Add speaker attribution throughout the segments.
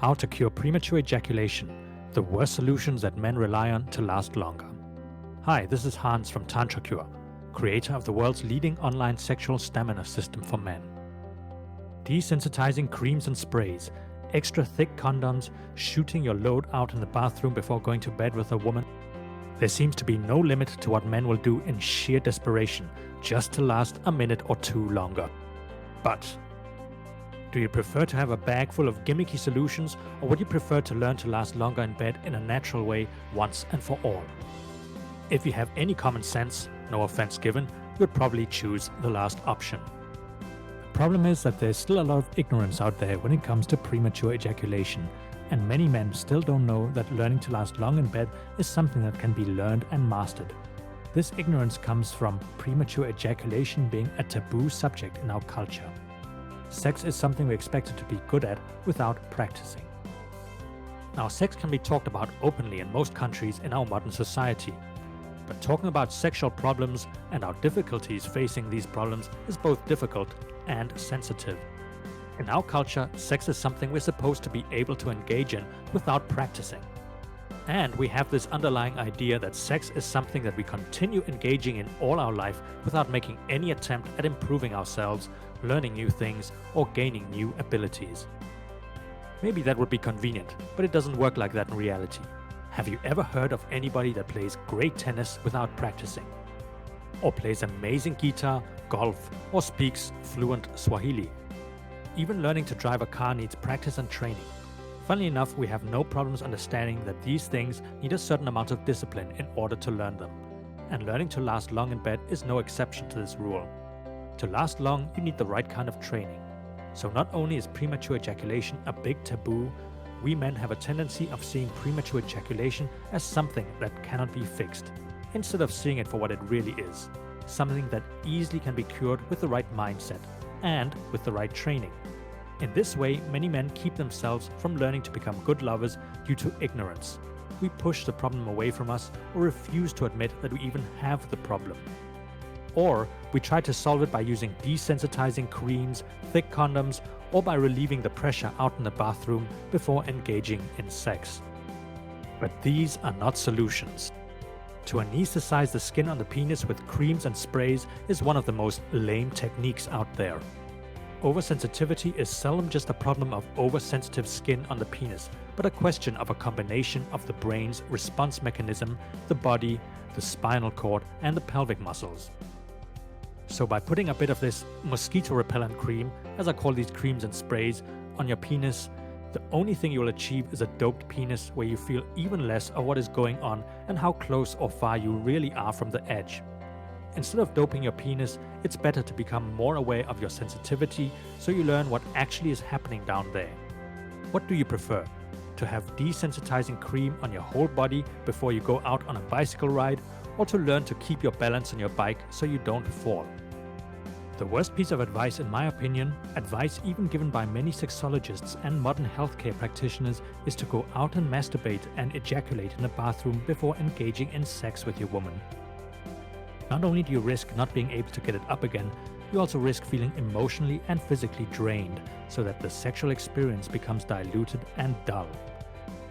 Speaker 1: How to cure premature ejaculation, the worst solutions that men rely on to last longer. Hi, this is Hans from Tantra Cure, creator of the world's leading online sexual stamina system for men. Desensitizing creams and sprays, extra thick condoms, shooting your load out in the bathroom before going to bed with a woman. There seems to be no limit to what men will do in sheer desperation just to last a minute or two longer. But do you prefer to have a bag full of gimmicky solutions, or would you prefer to learn to last longer in bed in a natural way once and for all? If you have any common sense, no offense given, you'd probably choose the last option. The problem is that there's still a lot of ignorance out there when it comes to premature ejaculation, and many men still don't know that learning to last long in bed is something that can be learned and mastered. This ignorance comes from premature ejaculation being a taboo subject in our culture. Sex is something we're expected to be good at without practicing. Now, sex can be talked about openly in most countries in our modern society, but talking about sexual problems and our difficulties facing these problems is both difficult and sensitive. In our culture, sex is something we're supposed to be able to engage in without practicing. And we have this underlying idea that sex is something that we continue engaging in all our life without making any attempt at improving ourselves, learning new things, or gaining new abilities. Maybe that would be convenient, but it doesn't work like that in reality. Have you ever heard of anybody that plays great tennis without practicing? Or plays amazing guitar, golf, or speaks fluent Swahili? Even learning to drive a car needs practice and training. Funnily enough, we have no problems understanding that these things need a certain amount of discipline in order to learn them. And learning to last long in bed is no exception to this rule. To last long, you need the right kind of training. So not only is premature ejaculation a big taboo, we men have a tendency of seeing premature ejaculation as something that cannot be fixed, instead of seeing it for what it really is, something that easily can be cured with the right mindset and with the right training. In this way, many men keep themselves from learning to become good lovers due to ignorance. We push the problem away from us or refuse to admit that we even have the problem. Or we try to solve it by using desensitizing creams, thick condoms, or by relieving the pressure out in the bathroom before engaging in sex. But these are not solutions. To anesthetize the skin on the penis with creams and sprays is one of the most lame techniques out there. Oversensitivity is seldom just a problem of oversensitive skin on the penis, but a question of a combination of the brain's response mechanism, the body, the spinal cord, and the pelvic muscles. So by putting a bit of this mosquito repellent cream, as I call these creams and sprays, on your penis, the only thing you will achieve is a doped penis where you feel even less of what is going on and how close or far you really are from the edge. Instead of doping your penis, it's better to become more aware of your sensitivity so you learn what actually is happening down there. What do you prefer? To have desensitizing cream on your whole body before you go out on a bicycle ride, or to learn to keep your balance on your bike so you don't fall? The worst piece of advice, in my opinion, advice even given by many sexologists and modern healthcare practitioners, is to go out and masturbate and ejaculate in a bathroom before engaging in sex with your woman. Not only do you risk not being able to get it up again, you also risk feeling emotionally and physically drained, so that the sexual experience becomes diluted and dull.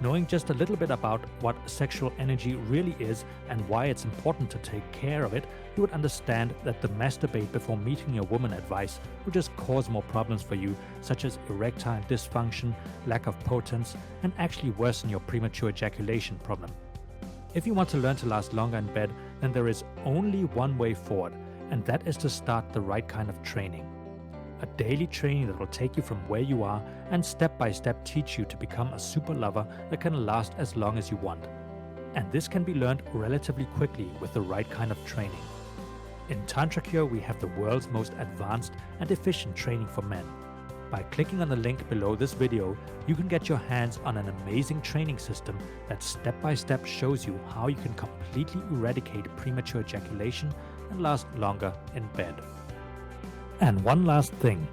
Speaker 1: Knowing just a little bit about what sexual energy really is and why it's important to take care of it, you would understand that the masturbate before meeting your woman advice will just cause more problems for you, such as erectile dysfunction, lack of potence, and actually worsen your premature ejaculation problem. If you want to learn to last longer in bed, then there is only one way forward, and that is to start the right kind of training. A daily training that will take you from where you are and step by step teach you to become a super lover that can last as long as you want. And this can be learned relatively quickly with the right kind of training. In Tantra Cure, we have the world's most advanced and efficient training for men. By clicking on the link below this video, you can get your hands on an amazing training system that step by step shows you how you can completely eradicate premature ejaculation and last longer in bed. And one last thing.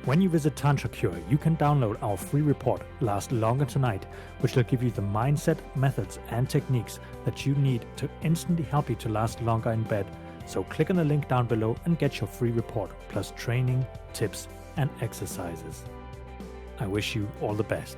Speaker 1: When you visit Tantra Cure, you can download our free report, Last Longer Tonight, which will give you the mindset, methods, and techniques that you need to instantly help you to last longer in bed. So click on the link down below and get your free report, plus training, tips, and exercises. I wish you all the best.